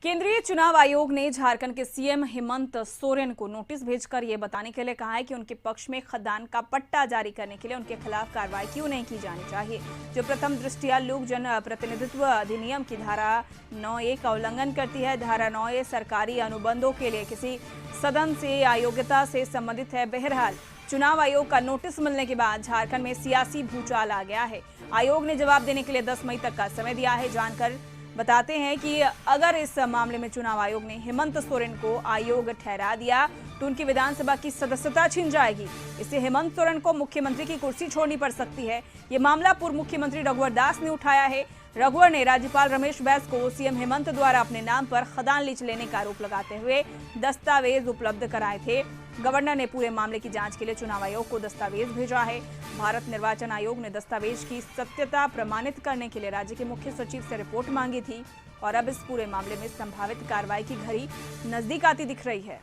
केंद्रीय चुनाव आयोग ने झारखंड के सीएम हेमंत सोरेन को नोटिस भेजकर यह बताने के लिए कहा है कि उनके पक्ष में खदान का पट्टा जारी करने के लिए उनके खिलाफ कार्रवाई क्यों नहीं की जानी चाहिए, जो प्रथम दृष्टया लोक जन प्रतिनिधित्व अधिनियम की धारा 9A का उल्लंघन करती है। धारा 9A सरकारी अनुबंधों के लिए किसी सदन से अयोग्यता से संबंधित है। बहरहाल चुनाव आयोग का नोटिस मिलने के बाद झारखंड में सियासी भूचाल आ गया है। आयोग ने जवाब देने के लिए 10 मई तक का समय दिया है। जानकर बताते हैं कि अगर इस मामले में चुनाव आयोग ने हेमंत सोरेन को अयोग्य ठहरा दिया तो उनकी विधानसभा की सदस्यता छिन जाएगी। इससे हेमंत सोरेन को मुख्यमंत्री की कुर्सी छोड़नी पड़ सकती है। ये मामला पूर्व मुख्यमंत्री रघुवर दास ने उठाया है। रघुवर ने राज्यपाल रमेश बैस को सीएम हेमंत द्वारा अपने नाम पर खदान लीज लेने का आरोप लगाते हुए दस्तावेज उपलब्ध कराए थे। गवर्नर ने पूरे मामले की जांच के लिए चुनाव आयोग को दस्तावेज भेजा है। भारत निर्वाचन आयोग ने दस्तावेज की सत्यता प्रमाणित करने के लिए राज्य के मुख्य सचिव से रिपोर्ट मांगी थी और अब इस पूरे मामले में संभावित कार्रवाई की घड़ी नजदीक आती दिख रही है।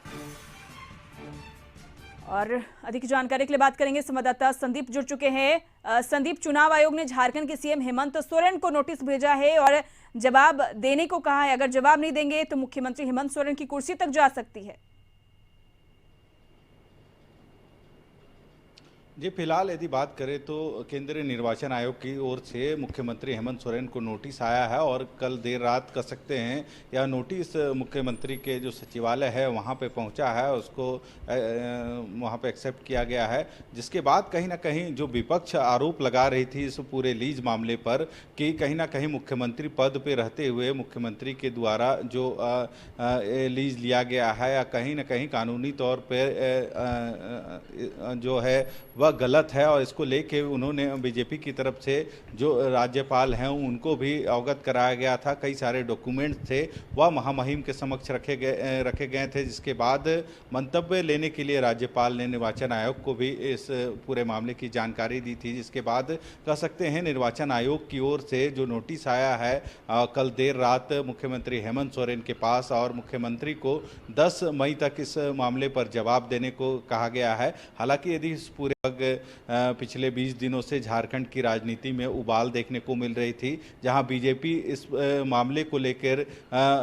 और अधिक जानकारी के लिए बात करेंगे, संवाददाता संदीप जुड़ चुके हैं। संदीप, चुनाव आयोग ने झारखंड के सीएम हेमंत सोरेन को नोटिस भेजा है और जवाब देने को कहा है। अगर जवाब नहीं देंगे तो मुख्यमंत्री हेमंत सोरेन की कुर्सी तक जा सकती है। जी, फिलहाल यदि बात करें तो केंद्रीय निर्वाचन आयोग की ओर से मुख्यमंत्री हेमंत सोरेन को नोटिस आया है और कल देर रात कह सकते हैं यह नोटिस मुख्यमंत्री के जो सचिवालय है वहां पे पहुंचा है, उसको वहां पे एक्सेप्ट किया गया है। जिसके बाद कहीं ना कहीं जो विपक्ष आरोप लगा रही थी इस पूरे लीज मामले पर कि कहीं ना कहीं मुख्यमंत्री पद पे रहते हुए मुख्यमंत्री के द्वारा जो लीज लिया गया है या कहीं ना कहीं कानूनी तौर पर जो है वह गलत है और इसको लेके उन्होंने बीजेपी की तरफ से जो राज्यपाल हैं उनको भी अवगत कराया गया था। कई सारे डॉक्यूमेंट्स थे वह महामहिम के समक्ष रखे गए थे, जिसके बाद मंतव्य लेने के लिए राज्यपाल ने निर्वाचन आयोग को भी इस पूरे मामले की जानकारी दी थी। जिसके बाद कह सकते हैं निर्वाचन आयोग की ओर से जो नोटिस आया है कल देर रात मुख्यमंत्री हेमंत सोरेन के पास और मुख्यमंत्री को 10 मई तक इस मामले पर जवाब देने को कहा गया है। हालांकि यदि इस पूरे पिछले 20 दिनों से झारखंड की राजनीति में उबाल देखने को मिल रही थी, जहां बीजेपी इस मामले को लेकर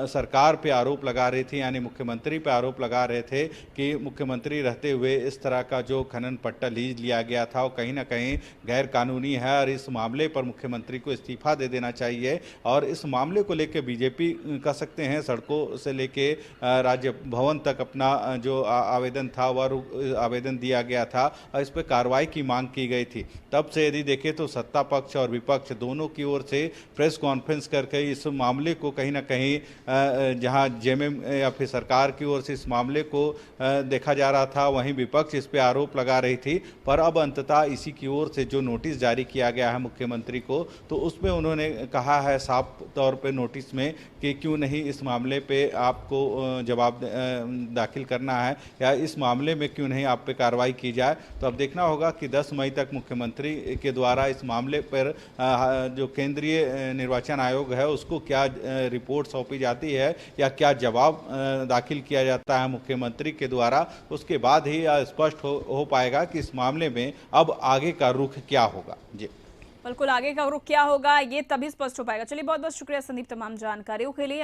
सरकार पे आरोप लगा रही थी, यानी मुख्यमंत्री पे आरोप लगा रहे थे कि मुख्यमंत्री रहते हुए इस तरह का जो खनन पट्टा लीज लिया गया था वो कहीं ना कहीं गैर कानूनी है और इस मामले पर मुख्यमंत्री को इस्तीफा दे देना चाहिए। और इस मामले को लेकर बीजेपी कह सकते हैं सड़कों से लेके राज्य भवन तक अपना जो आवेदन था वह आवेदन दिया गया था और इस पर कार्रवाई की मांग की गई थी। तब से यदि देखें तो सत्ता पक्ष और विपक्ष दोनों की ओर से प्रेस कॉन्फ्रेंस करके इस मामले को कहीं ना कहीं जहां जेएमएम या फिर सरकार की ओर से इस मामले को देखा जा रहा था, वहीं विपक्ष इस पे आरोप लगा रही थी। पर अब अंततः इसी की ओर से जो नोटिस जारी किया गया है मुख्यमंत्री को, तो उसमें उन्होंने कहा है साफ तौर पे नोटिस में कि क्यों नहीं इस मामले पे आपको जवाब दाखिल करना है या इस मामले में क्यों नहीं आप पे कार्रवाई की जाए। तो अब देखना होगा कि 10 मई तक मुख्यमंत्री के द्वारा इस मामले पर जो केंद्रीय निर्वाचन आयोग है उसको क्या रिपोर्ट सौंपी जाती है या क्या जवाब दाखिल किया जाता है मुख्यमंत्री के द्वारा। उसके बाद ही स्पष्ट हो पाएगा कि इस मामले में अब आगे का रुख क्या होगा। जी बिल्कुल, आगे का रुख क्या होगा ये तभी स्पष्ट हो पाएगा। चलिए, बहुत बहुत शुक्रिया संदीप तमाम जानकारियों के लिए।